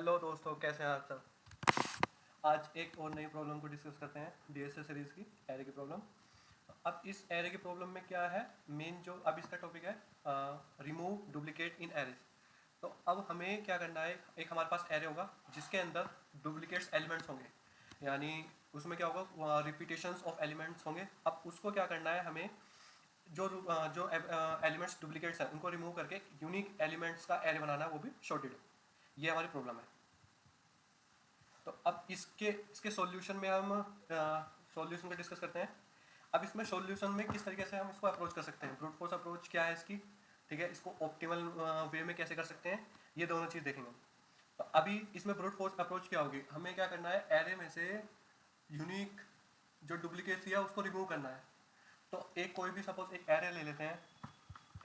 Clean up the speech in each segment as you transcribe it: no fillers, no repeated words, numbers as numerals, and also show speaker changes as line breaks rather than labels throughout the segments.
Hello दोस्तों, कैसे हैं आप सब। आज एक और नई प्रॉब्लम को डिस्कस करते हैं, डीएसए सीरीज की एरे की प्रॉब्लम। अब इस एरे की प्रॉब्लम में क्या है, मेन जो अब इसका टॉपिक है रिमूव डुप्लीकेट इन एरेज। तो अब हमें क्या करना है, एक हमारे पास एरे होगा जिसके अंदर डुप्लीकेट्स एलिमेंट्स होंगे, यानी उसमें क्या होगा, रिपीटेशंस ऑफ एलिमेंट्स होंगे। अब उसको क्या करना है, हमें जो एलिमेंट्स डुप्लीकेट्स हैं उनको रिमूव करके यूनिक एलिमेंट्स का एरे बनाना है, वो भी शॉर्टेड। ये हमारी प्रॉब्लम है। तो अब इसके सॉल्यूशन में हम सॉल्यूशन को डिस्कस करते हैं। अब इसमें सॉल्यूशन में किस तरीके से हम इसको अप्रोच कर सकते हैं, ब्रूट फोर्स अप्रोच क्या है इसकी, ठीक है, इसको ऑप्टिमल वे में कैसे कर सकते हैं, ये दोनों चीज़ देखेंगे। तो अभी इसमें ब्रूट फोर्स अप्रोच क्या होगी, हमें क्या करना है, एरे में से यूनिक जो डुप्लीकेट है उसको रिमूव करना है। तो एक कोई भी सपोज एक एरे ले लेते हैं,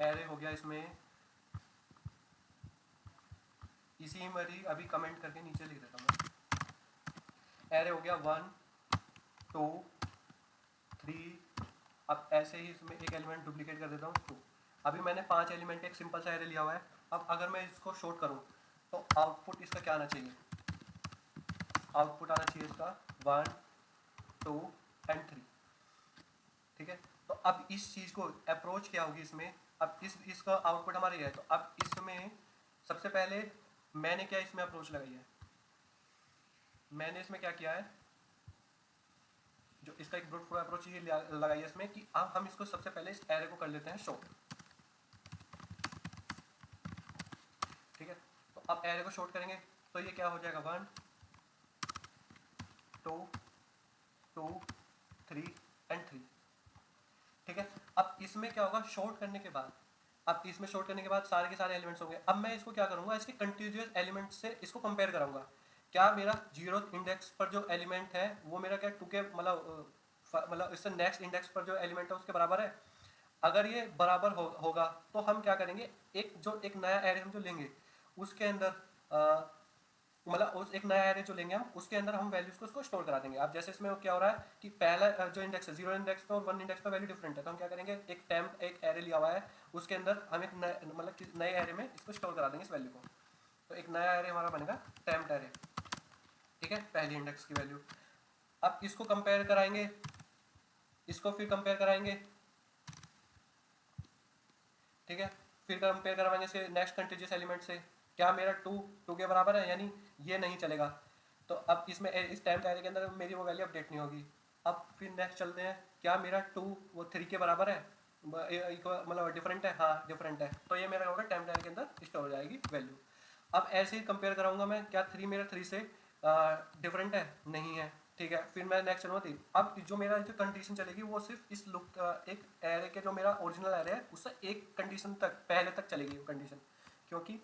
एरे हो गया, इसमें इसी मरी अभी कमेंट करके नीचे लिख देता हूँ। एरे हो गया 1 2 3। अब ऐसे ही इसमें एक एलिमेंट डुप्लीकेट कर देता हूँ 2। अभी मैंने 5 एलिमेंट एक सिंपल सा एरे लिया हुआ है। अब अगर मैं इसको शॉर्ट करूँ तो आउटपुट इसका क्या आना चाहिए, आउटपुट आना चाहिए इसका 1 2 एंड 3, ठीक है। तो अब इस चीज़ को अप्रोच क्या होगी इसमें, अब इसका आउटपुट हमारा ये है। तो अब इसमें सबसे पहले मैंने क्या इसमें अप्रोच लगाई है, मैंने इसमें क्या किया है, जो इसका एक ब्रूट फोर्स अप्रोच ये लगाई है इसमें कि अब हम इसको सबसे पहले इस एरे को कर लेते हैं शॉर्ट, ठीक है। तो अब एरे को शॉर्ट करेंगे तो ये क्या हो जाएगा, 1 2 2 3 एंड 3, ठीक है। अब इसमें क्या होगा, शॉर्ट करने के बाद, अब इसमें शॉर्ट करने के बाद सारे के सारे एलिमेंट्स होंगे। अब मैं इसको क्या करूंगा, इसके कंटिन्यूअस एलिमेंट से इसको कंपेयर कराऊंगा। क्या मेरा जीरो इंडेक्स पर जो एलिमेंट है वो मेरा क्या 2 के मतलब इससे नेक्स्ट इंडेक्स पर जो एलिमेंट है उसके बराबर है। अगर ये बराबर होगा तो हम क्या करेंगे, एक नया एरे हम जो लेंगे उसके अंदर मतलब उस एक नया एरे जो लेंगे हम उसके अंदर हम वैल्यूज को उसको स्टोर करा देंगे। अब जैसे इसमें क्या हो रहा है कि पहला जो इंडेक्स है, जीरो इंडेक्स पे और 1 इंडेक्स पे वैल्यू डिफरेंट है, तो हम क्या करेंगे, एक टेम्प एक एरे लिया हुआ है उसके अंदर हम एक मतलब नए एरे में इसको स्टोर करा देंगे इस वैल्यू को। तो एक नया एरे हमारा बनेगा टेम्प एरे, ठीक है, पहली इंडेक्स की वैल्यू। अब इसको कंपेयर कराएंगे, इसको फिर कंपेयर कराएंगे, ठीक है, फिर कंपेयर करवाएंगे इसके नेक्स्ट कंटीजियस एलिमेंट से। क्या मेरा 2 के बराबर है, यानी ये नहीं चलेगा। तो अब इसमें इस टाइम एरे के अंदर मेरी वो वैल्यू अपडेट नहीं होगी। अब फिर नेक्स्ट चलते हैं, क्या मेरा 2 वो 3 के बराबर है, मतलब डिफरेंट है, हाँ डिफरेंट है, तो ये मेरा होगा टाइम एरे के अंदर स्टोर हो जाएगी वैल्यू। अब ऐसे ही कंपेयर कराऊंगा मैं, क्या 3 मेरा 3 से डिफरेंट है, नहीं है, ठीक है। फिर मैं नेक्स्ट चलूँगा 3। अब जो मेरा जो कंडीशन चलेगी वो सिर्फ इस लुक एक एरे के जो मेरा ओरिजिनल एरे है उससे एक कंडीशन तक पहले तक चलेगी वो कंडीशन, क्योंकि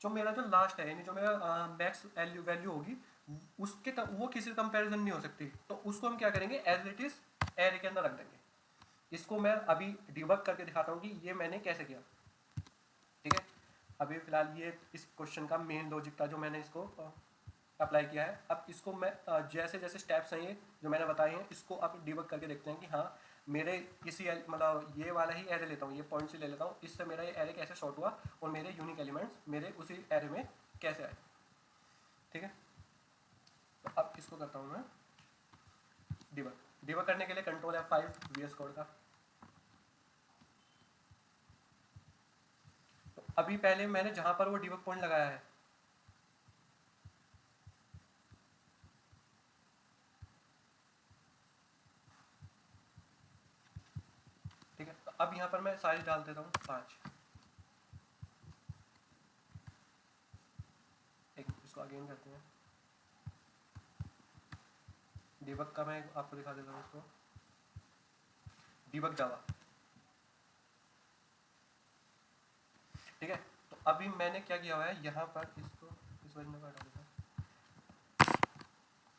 जो मेरा जो लास्ट है यानी जो मेरा मैक्स वैल्यू होगी उसके वो किसी कंपैरिजन नहीं हो सकती। तो उसको हम क्या करेंगे, एज इट इज एरे के अंदर रख देंगे। इसको मैं अभी डिबग करके दिखाता हूँ कि ये मैंने कैसे किया, ठीक है। अभी फिलहाल ये इस क्वेश्चन का मेन लॉजिक था जो मैंने इसको अप्लाई किया है। अब इसको मैं जैसे जैसे स्टेप्स हैं ये जो मैंने बताए हैं इसको आप डिबग करके देखते हैं कि हाँ मेरे इसी मतलब ये वाला ही एरे लेता हूँ, ये पॉइंट से ले लेता हूँ, इससे मेरा ये एरे कैसे शॉर्ट हुआ और मेरे यूनिक एलिमेंट्स मेरे उसी एरे में कैसे आए, ठीक है। तो अब इसको करता हूँ मैं डिबग करने के लिए कंट्रोल F5 VS कोड का। तो अभी पहले मैंने जहां पर वो डिबग पॉइंट लगाया है, ठीक है, तो अब यहाँ पर मैं साइज डाल देता हूँ 5। एक इसको अगेन करते हैं, डिबग का मैं आपको दिखा देता हूँ इसको, डिबग जावा, ठीक है। तो अभी मैंने क्या किया हुआ है यहाँ पर, इसको इस वजह में हटा देता हूँ,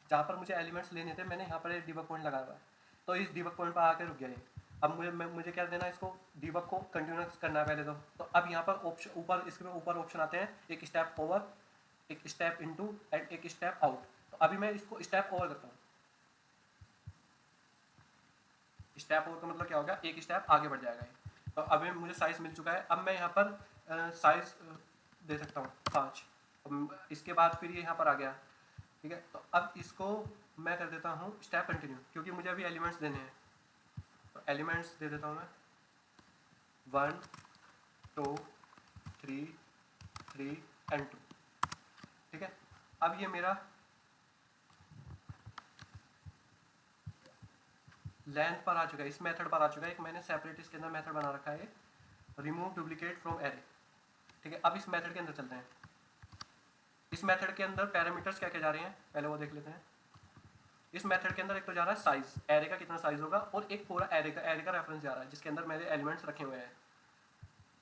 जहाँ पर मुझे एलिमेंट्स लेने थे मैंने यहाँ पर एक डिबग पॉइंट लगाया हुआ है, तो इस डिबग पॉइंट पर आकर रुक गया ये। अब मुझे क्या देना है, इसको डिबग को कंटिन्यूस करना है पहले तो अब यहाँ पर ऑप्शन ऊपर इसके ऊपर ऑप्शन आते हैं, एक स्टेप ओवर, एक स्टेप इनटू एंड एक स्टेप आउट। तो अभी मैं इसको स्टेप ओवर करता हूँ। स्टेप ओवर का मतलब क्या होगा, एक स्टेप आगे बढ़ जाएगा ये। तो अभी मुझे साइज मिल चुका है। अब मैं यहाँ पर साइज दे सकता हूँ 5, इसके बाद फिर ये यहाँ पर आ गया, ठीक है। तो अब इसको मैं कर देता हूँ स्टेप कंटिन्यू, क्योंकि मुझे अभी एलिमेंट्स देने हैं। तो एलिमेंट्स दे देता हूँ मैं 1 2 3 3 एंड 2, ठीक है। अब ये मेरा लेंथ पर आ चुका है, इस मेथड पर आ चुका है। एक मैंने सेपरेट इसके अंदर मेथड बना रखा है, रिमूव डुप्लीकेट फ्रॉम एरे, ठीक है। अब इस मेथड के अंदर चलते हैं। इस मेथड के अंदर पैरामीटर्स क्या क्या जा रहे हैं पहले वो देख लेते हैं। इस मेथड के अंदर एक तो जा रहा है साइज, एरे का कितना साइज होगा, और एक पूरा एरे का रेफरेंस जा रहा है जिसके अंदर मेरे एलिमेंट्स रखे हुए हैं।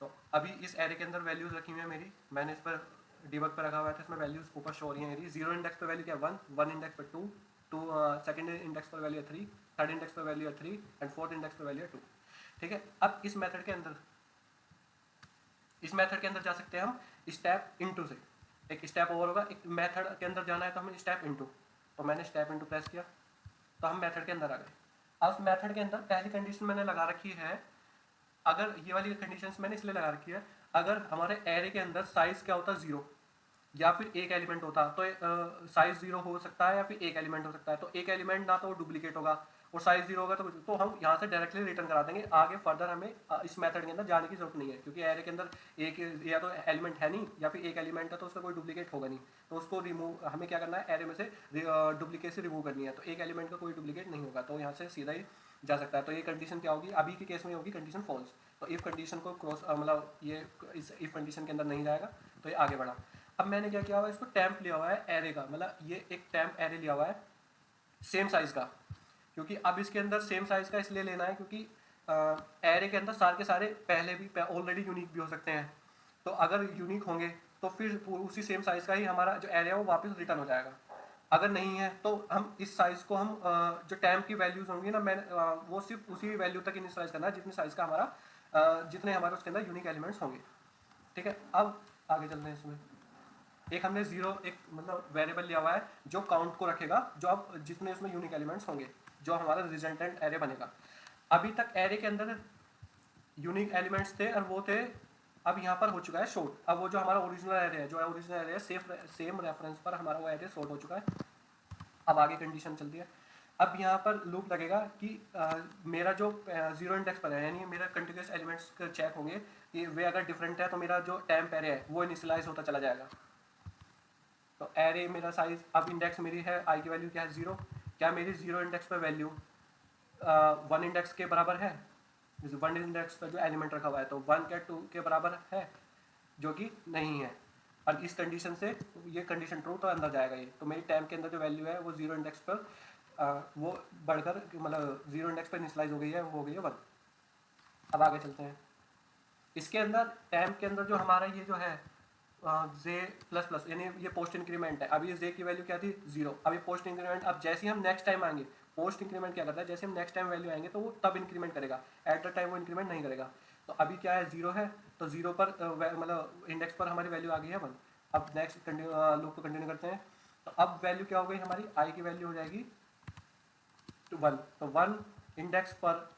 तो अभी इस एरे के अंदर वैल्यूज रखी हुई है मेरी, मैंने इस पर डिबग पर रखा हुआ था, इसमें वैल्यूज ऊपर शो हो रही है मेरी। 0 इंडेक्स पर वैल्यू क्या है 1, 1 इंडेक्स पर 2, 2 सेकंड इंडेक्स पर वैल्यू है 3, थर्ड इंडेक्स पर वैल्यू है 3 एंड फोर्थ इंडेक्स पर वैल्यू है 2, ठीक है। अब इस मेथड के अंदर जा सकते हैं हम स्टेप इनटू से। एक स्टेप ओवर होगा, एक मेथड के अंदर जाना है तो हमें स्टेप इनटू, तो मैंने स्टेप इनटू प्रेस किया तो हम मेथड के अंदर आ गए। अब उस मेथड के अंदर पहली कंडीशन मैंने लगा रखी है, अगर ये वाली कंडीशंस मैंने इसलिए लगा रखी है, अगर हमारे एरे के अंदर साइज क्या होता है 0 या फिर एक एलिमेंट होता तो साइज 0 हो सकता है या फिर एक एलिमेंट हो सकता है। तो एक एलिमेंट ना तो वो डुप्लीकेट होगा और साइज 0 होगा तो हम यहाँ से डायरेक्टली रिटर्न करा देंगे। आगे फर्दर हमें इस मेथड के अंदर जाने की जरूरत नहीं है, क्योंकि एरे के अंदर एक या तो एलिमेंट है नहीं या फिर एक एलिमेंट है तो उसका कोई डुप्लीकेट होगा नहीं। तो उसको रिमूव हमें क्या करना है, एरे में से डुप्लीकेसी रिमूव करनी है। तो एक एलिमेंट का कोई डुप्लीकेट नहीं होगा, तो यहाँ से सीधा ही जा सकता है। तो ये कंडीशन क्या होगी, अभी के केस में होगी कंडीशन फॉल्स। तो इफ कंडीशन को क्रॉस मतलब ये इस इफ कंडीशन के अंदर नहीं जाएगा तो ये आगे बढ़ा। अब मैंने क्या किया हुआ है, इसको टैम्प लिया हुआ है एरे का, मतलब ये एक टैम्प एरे लिया हुआ है सेम साइज का, क्योंकि अब इसके अंदर सेम साइज का इसलिए लेना है क्योंकि एरे के अंदर सारे के सारे पहले भी ऑलरेडी यूनिक भी हो सकते हैं। तो अगर यूनिक होंगे तो फिर उसी सेम साइज का ही हमारा जो एरे है वो वापस रिटर्न हो जाएगा। अगर नहीं है तो हम इस साइज को हम जो टैम्प की वैल्यूज होंगी ना, मैंने वो सिर्फ उसी वैल्यू तक इनिशियलाइज करना है जितनी साइज का हमारा जितने हमारे उसके अंदर यूनिक एलिमेंट्स होंगे, ठीक है। अब आगे चलते हैं। इसमें एक हमने जीरो एक मतलब वेरिएबल लिया हुआ है जो काउंट को रखेगा, जो अब जितने उसमें यूनिक एलिमेंट्स होंगे जो हमारा रिजल्टेंट एरे बनेगा। अभी तक एरे के अंदर यूनिक एलिमेंट्स थे और वो थे, अब यहाँ पर हो चुका है शॉर्ट। अब वो जो हमारा ओरिजिनल एरे है, जो ओरिजिनल एरे है सेम रेफरेंस पर हमारा वो एरे शॉर्ट हो चुका है। अब आगे कंडीशन चलती है। अब यहाँ पर लूप लगेगा कि मेरा जो 0 इंडेक्स पर है, यानी मेरा कंटिन्यूस एलिमेंट्स चेक होंगे कि वे अगर डिफरेंट है तो मेरा जो टैम्प एरे है वो इनिशियलाइज होता चला जाएगा। तो एरे मेरा साइज, अब इंडेक्स मेरी है आई की वैल्यू क्या है 0, क्या मेरी 0 इंडेक्स पर वैल्यू 1 इंडेक्स के बराबर है, 1 इंडेक्स पर जो एलिमेंट रखा हुआ है तो 1 क्या 2 के बराबर है, जो कि नहीं है। और इस कंडीशन से ये कंडीशन ट्रू तो अंदर जाएगा ये, तो मेरी टैम के अंदर जो वैल्यू है वो 0 इंडेक्स पर वो बढ़कर मतलब 0 इंडेक्स पर इनिशियलाइज हो गई है, वो हो गई है 1। अब आगे चलते हैं। इसके अंदर टैम के अंदर जो हमारा ये जो है जे प्लस प्लस यानी ये पोस्ट इंक्रीमेंट है। अभी ये जे की वैल्यू क्या थी 0, अब ये पोस्ट इंक्रीमेंट, अब जैसे ही हम नेक्स्ट टाइम आएंगे पोस्ट इंक्रीमेंट क्या करता है, जैसे हम नेक्स्ट टाइम वैल्यू आएंगे तो वो तब इंक्रीमेंट करेगा, एट द टाइम वो इंक्रीमेंट नहीं करेगा। तो अभी क्या है 0 है तो 0 पर मतलब इंडेक्स पर हमारी वैल्यू आ गई है 1। अब नेक्स्ट लूप को कंटिन्यू करते हैं। तो अब वैल्यू क्या हो गई हमारी, आई की वैल्यू हो जाएगी 1। तो 1 इंडेक्स पर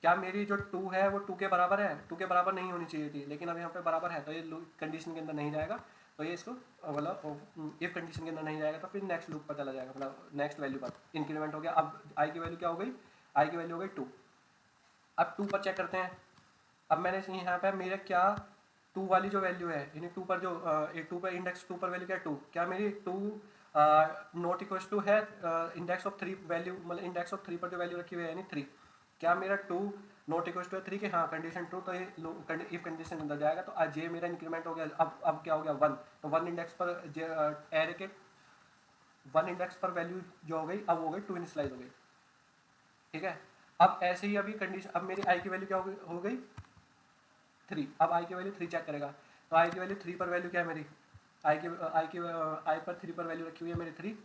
क्या मेरी जो 2 है वो 2 के बराबर है, 2 के बराबर नहीं होनी चाहिए थी, लेकिन अब यहाँ पे बराबर है तो ये कंडीशन के अंदर नहीं जाएगा। तो ये इसको मतलब इफ कंडीशन के अंदर नहीं जाएगा तो फिर नेक्स्ट लूप पर चला जाएगा, मतलब नेक्स्ट वैल्यू पर इंक्रीमेंट हो गया। अब आई की वैल्यू क्या हो गई, आई की वैल्यू हो गई 2। अब 2 पर चेक करते हैं। अब मैंने यहाँ पे मेरे क्या 2 वाली जो वैल्यू है यानी 2 पर जो 2 पर इंडेक्स 2 पर वैल्यू क्या है 2, क्या मेरी 2 नॉट इक्वल टू है इंडेक्स ऑफ 3 वैल्यू, मतलब इंडेक्स ऑफ 3 पर जो वैल्यू रखी हुई है यानी 3, क्या मेरा 2 नॉट इक्वल टू 3 के, हाँ कंडीशन ट्रू, तो ये इफ कंडीशन अंदर जाएगा। तो आज ये मेरा इंक्रीमेंट हो गया। अब क्या हो गया 1, तो 1 इंडेक्स पर एरे के 1 इंडेक्स पर वैल्यू जो हो गई अब हो गई 2 इनिशियलाइज हो गई, ठीक है। अब ऐसे ही अभी कंडीशन, अब मेरी आई की वैल्यू क्या हो गई 3। अब आई की वैल्यू 3 चेक करेगा। तो आई की वैल्यू 3 पर वैल्यू क्या है मेरी, आई पर 3 पर वैल्यू रखी हुई है मेरी 3,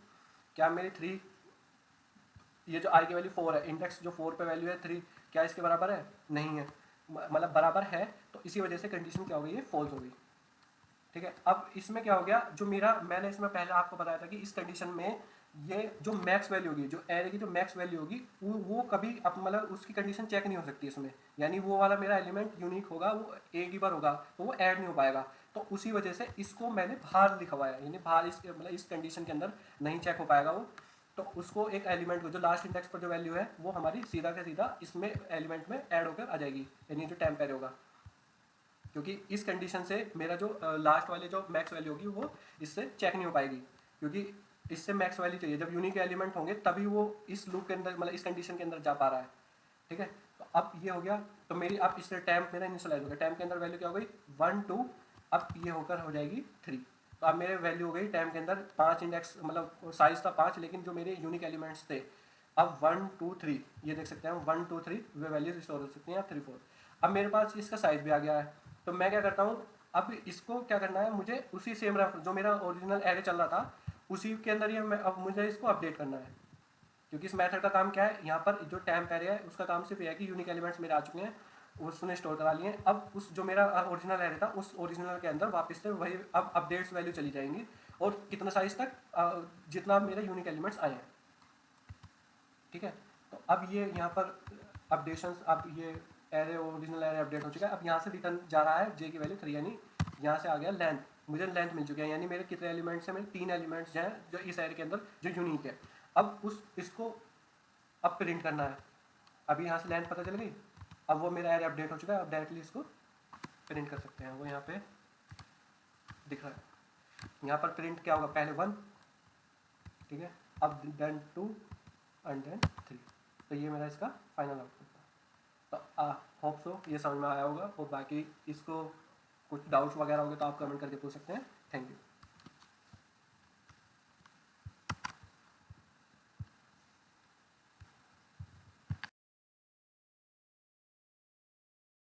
क्या मेरी 3 ये जो आई की वैल्यू 4 है, इंडेक्स जो 4 पे वैल्यू है 3, क्या इसके बराबर है, नहीं है, मतलब बराबर है। तो इसी वजह से कंडीशन क्या हो गई है, फॉल्स हो गई, ठीक है। अब इसमें क्या हो गया, जो मेरा मैंने इसमें पहले आपको बताया था कि इस कंडीशन में ये जो मैक्स वैल्यू होगी, जो एरे की जो मैक्स वैल्यू होगी, वो कभी अब मतलब उसकी कंडीशन चेक नहीं हो सकती इसमें, यानी वो वाला मेरा एलिमेंट यूनिक होगा, वो एक ही बार होगा, तो वो ऐड नहीं हो पाएगा। तो उसी वजह से इसको मैंने बाहर लिखवाया, यानी बाहर इस मतलब इस कंडीशन के अंदर नहीं चेक हो पाएगा वो। तो उसको एक एलिमेंट को जो लास्ट इंडेक्स पर जो वैल्यू है वो हमारी सीधा से सीधा इसमें एलिमेंट में ऐड होकर आ जाएगी, यानी जो टेम्प एरे होगा, क्योंकि इस कंडीशन से मेरा जो लास्ट वाले जो मैक्स वैल्यू होगी वो इससे चेक नहीं हो पाएगी, क्योंकि इससे मैक्स वैल्यू चाहिए, जब यूनिक एलिमेंट होंगे तभी वो इस लूप के अंदर मतलब इस कंडीशन के अंदर जा पा रहा है। ठीक है, तो अब ये हो गया। तो मेरी अब इससे टैम्प मेरा इनिशियलाइज हो गया, टैम्प के अंदर वैल्यू क्या हो गई 1 2, अब ये होकर हो जाएगी 3। तो अब मेरे वैल्यू हो गई टैम्प के अंदर 5 इंडेक्स, मतलब साइज था 5, लेकिन जो मेरे यूनिक एलिमेंट्स थे अब 1 2 3, ये देख सकते हैं हम 1 2 3 वे वैल्यूज स्टोर हो सकती हैं, 3 4। अब मेरे पास इसका साइज भी आ गया है, तो मैं क्या करता हूँ, अब इसको क्या करना है, मुझे उसी सेम जो मेरा ओरिजिनल एरे चल रहा था उसी के अंदर ये मैं अब मुझे इसको अपडेट करना है। क्योंकि इस मेथड का काम क्या है, यहाँ पर जो टैम्प एरे है उसका काम सिर्फ ये है कि यूनिक एलिमेंट्स मेरे आ चुके हैं, उसने स्टोर करा लिए हैं। अब उस जो मेरा ओरिजिनल एरे था उस ओरिजिनल के अंदर वापस से वही अब अपडेट्स वैल्यू चली जाएंगी, और कितना साइज तक, जितना मेरे यूनिक एलिमेंट्स आए हैं। ठीक है, तो अब ये यहाँ पर अपडेशंस, अब ये एरे ओरिजिनल एरे अपडेट हो चुका है। अब यहाँ से रिटर्न जा रहा है जे की वैल्यू 3, यानी यहाँ से आ गया लेंथ, मुझे लेंथ मिल चुकी है, यानी मेरे कितने एलिमेंट्स हैं, मेरे 3 एलिमेंट्स हैं जो इस एरे के अंदर जो यूनिक है। अब इसको अब प्रिंट करना है। अभी यहाँ से लेंथ पता चल गई, अब वो मेरा एरे अपडेट हो चुका है, अब डायरेक्टली इसको प्रिंट कर सकते हैं, वो यहाँ पे दिख रहा है। यहाँ पर प्रिंट क्या होगा, पहले 1, ठीक है, अब देन 2 एंड देन 3। तो ये मेरा इसका फाइनल आउटपुट था। तो होप सो ये समझ में आया होगा, और बाकी इसको कुछ डाउट्स वगैरह होंगे तो आप कमेंट करके पूछ सकते हैं। Thank you.